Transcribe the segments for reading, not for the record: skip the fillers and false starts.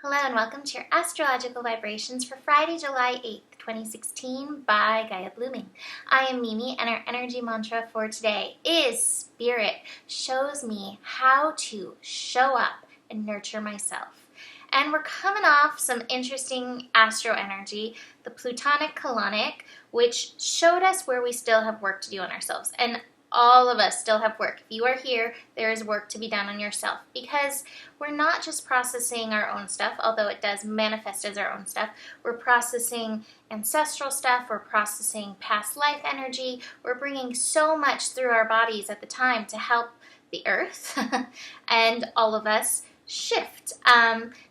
Hello and welcome to your astrological vibrations for Friday, July 8th, 2016 by Gaia Blooming. I am Mimi and our energy mantra for today is Spirit shows me how to show up and nurture myself. And we're coming off some interesting astro energy, the Plutonic colonic, which showed us where we still have work to do on ourselves. And all of us still have work. If you are here, there is work to be done on yourself because we're not just processing our own stuff, although it does manifest as our own stuff. We're processing ancestral stuff. We're processing past life energy. We're bringing so much through our bodies at the time to help the earth and all of us shift.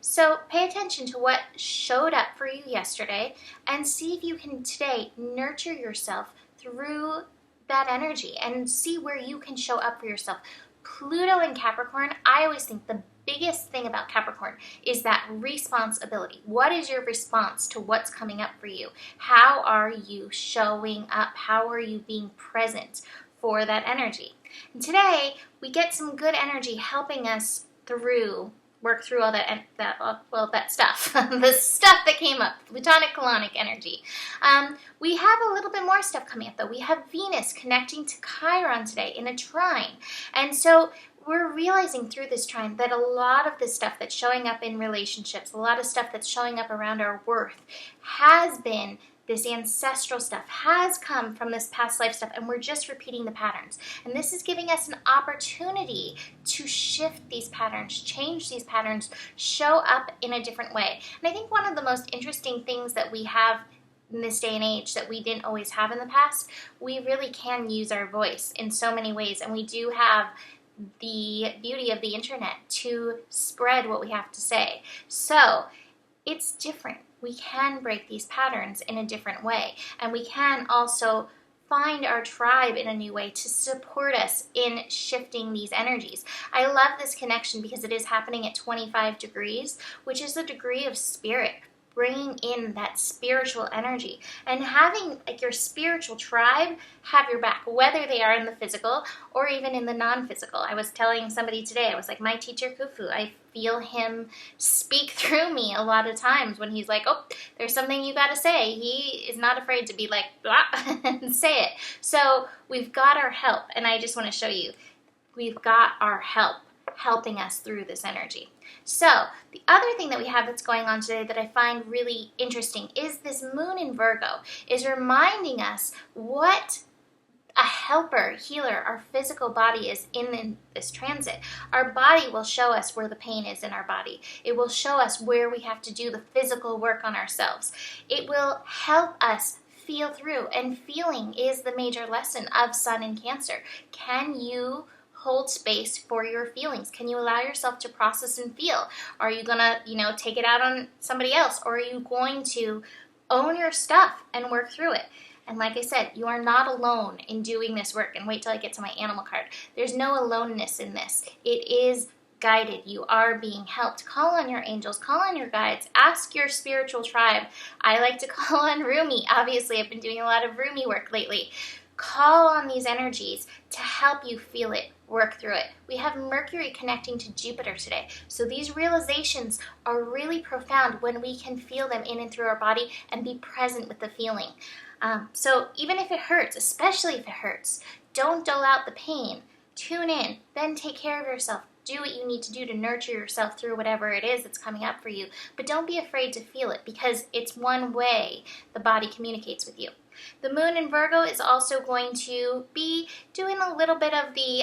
So pay attention to what showed up for you yesterday and see if you can today nurture yourself through that energy and see where you can show up for yourself. Pluto and Capricorn, I always think the biggest thing about Capricorn is that responsibility. What is your response to what's coming up for you? How are you showing up? How are you being present for that energy? And today we get some good energy helping us work through all that stuff, the stuff that came up, Plutonic colonic energy. We have a little bit more stuff coming up though. We have Venus connecting to Chiron today in a trine. And so we're realizing through this trine that a lot of this stuff that's showing up in relationships, a lot of stuff that's showing up around our worth has been this ancestral stuff, has come from this past life stuff, and we're just repeating the patterns. And this is giving us an opportunity to shift these patterns, change these patterns, show up in a different way. And I think one of the most interesting things that we have in this day and age that we didn't always have in the past, we really can use our voice in so many ways. And we do have the beauty of the internet to spread what we have to say. So it's different. We can break these patterns in a different way. And we can also find our tribe in a new way to support us in shifting these energies. I love this connection because it is happening at 25 degrees, which is the degree of spirit, bringing in that spiritual energy and having like your spiritual tribe have your back, whether they are in the physical or even in the non-physical. I was telling somebody today, I was like, my teacher Khufu, I feel him speak through me a lot of times when he's like, oh, there's something you got to say. He is not afraid to be like, blah, and say it. So we've got our help. And I just want to show you, we've got our help helping us through this energy. So the other thing that we have that's going on today that I find really interesting is this moon in Virgo is reminding us what a helper, healer, our physical body is in this transit. Our body will show us where the pain is in our body. It will show us where we have to do the physical work on ourselves. It will help us feel through, and feeling is the major lesson of Sun in Cancer. Can you hold space for your feelings? Can you allow yourself to process and feel? Are you gonna, take it out on somebody else? Or are you going to own your stuff and work through it? And like I said, you are not alone in doing this work. And wait till I get to my animal card. There's no aloneness in this. It is guided. You are being helped. Call on your angels. Call on your guides. Ask your spiritual tribe. I like to call on Rumi. Obviously, I've been doing a lot of Rumi work lately. Call on these energies to help you feel it, work through it. We have Mercury connecting to Jupiter today. So these realizations are really profound when we can feel them in and through our body and be present with the feeling. So even if it hurts, especially if it hurts, don't dull out the pain. Tune in, then take care of yourself. Do what you need to do to nurture yourself through whatever it is that's coming up for you. But don't be afraid to feel it because it's one way the body communicates with you. The moon in Virgo is also going to be doing a little bit of the,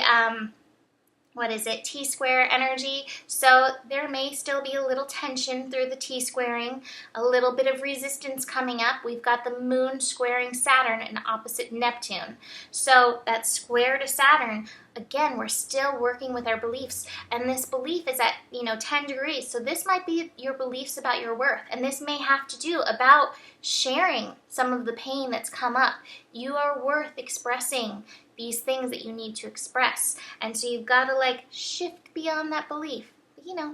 T-square energy. So there may still be a little tension through the T-squaring, a little bit of resistance coming up. We've got the moon squaring Saturn and opposite Neptune. So that square to Saturn, again, we're still working with our beliefs. And this belief is at, 10 degrees. So this might be your beliefs about your worth. And this may have to do about sharing some of the pain that's come up. You are worth expressing these things that you need to express. And so you've got to shift beyond that belief.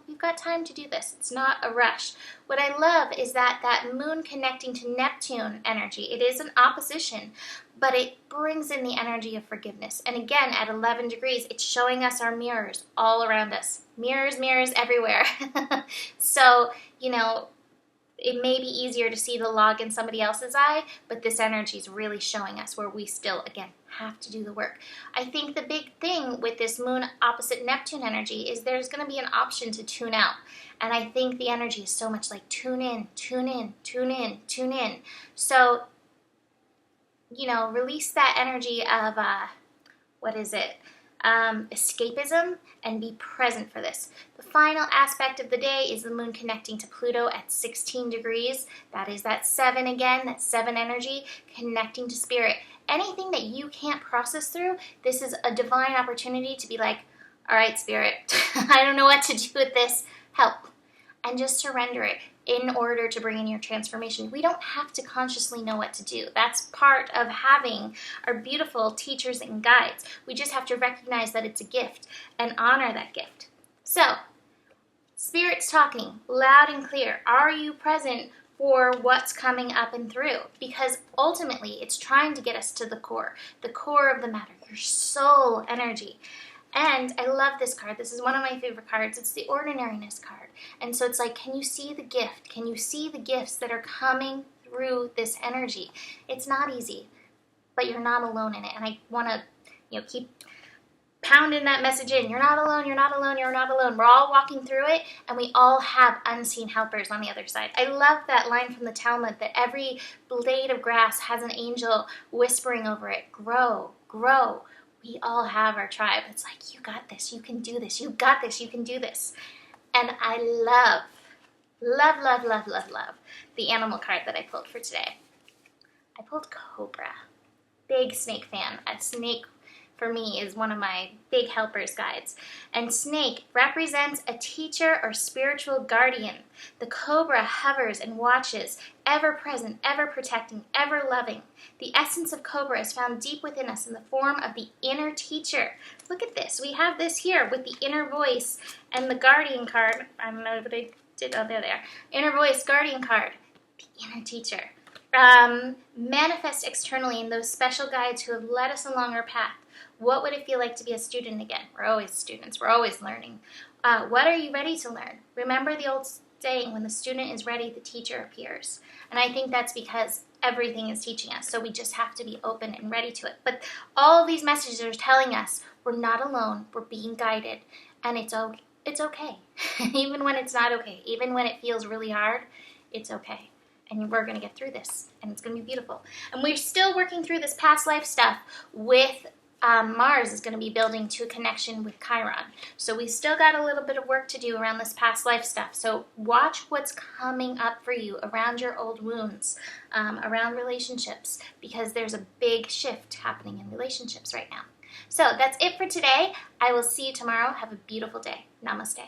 You've got time to do this. It's not a rush. What I love is that moon connecting to Neptune energy, it is an opposition, but it brings in the energy of forgiveness. And again, at 11 degrees, it's showing us our mirrors all around us. Mirrors, mirrors everywhere. So you know, it may be easier to see the log in somebody else's eye, but this energy is really showing us where we still, again, have to do the work. I think the big thing with this moon opposite Neptune energy is there's going to be an option to tune out. And I think the energy is so much like tune in, tune in, tune in, tune in. So, you know, release that energy of, escapism, and be present for this. The final aspect of the day is the moon connecting to Pluto at 16 degrees. That is that 7 again, that 7 energy, connecting to spirit. Anything that you can't process through, this is a divine opportunity to be like, all right, spirit, I don't know what to do with this. Help. And just surrender it in order to bring in your transformation. We don't have to consciously know what to do. That's part of having our beautiful teachers and guides. We just have to recognize that it's a gift and honor that gift. So, Spirit's talking loud and clear. Are you present for what's coming up and through? Because ultimately, it's trying to get us to the core of the matter, your soul energy. And I love this card. This is one of my favorite cards. It's the ordinariness card. And so it's like, can you see the gift? Can you see the gifts that are coming through this energy? It's not easy, but you're not alone in it. And I want to, keep pounding that message in. You're not alone, you're not alone, you're not alone. We're all walking through it, and we all have unseen helpers on the other side. I love that line from the Talmud that every blade of grass has an angel whispering over it. Grow, grow. We all have our tribe. It's like, you got this, you can do this, you got this, you can do this. And I love the animal card that I pulled for today. I pulled Cobra. Big snake fan. A snake, for me, is one of my big helpers guides. And snake represents a teacher or spiritual guardian. The cobra hovers and watches, ever present, ever protecting, ever loving. The essence of cobra is found deep within us in the form of the inner teacher. Look at this. We have this here with the inner voice and the guardian card. I don't know what I did. Oh, there they are. Inner voice, guardian card. The inner teacher. Manifest externally in those special guides who have led us along our path. What would it feel like to be a student again? We're always students. We're always learning. What are you ready to learn? Remember the old saying, when the student is ready, the teacher appears. And I think that's because everything is teaching us. So we just have to be open and ready to it. But all of these messages are telling us we're not alone. We're being guided. And it's okay. Even when it's not okay. Even when it feels really hard, it's okay. And we're going to get through this. And it's going to be beautiful. And we're still working through this past life stuff with Mars is going to be building to a connection with Chiron. So we still got a little bit of work to do around this past life stuff. So watch what's coming up for you around your old wounds, around relationships, because there's a big shift happening in relationships right now. So that's it for today. I will see you tomorrow. Have a beautiful day. Namaste.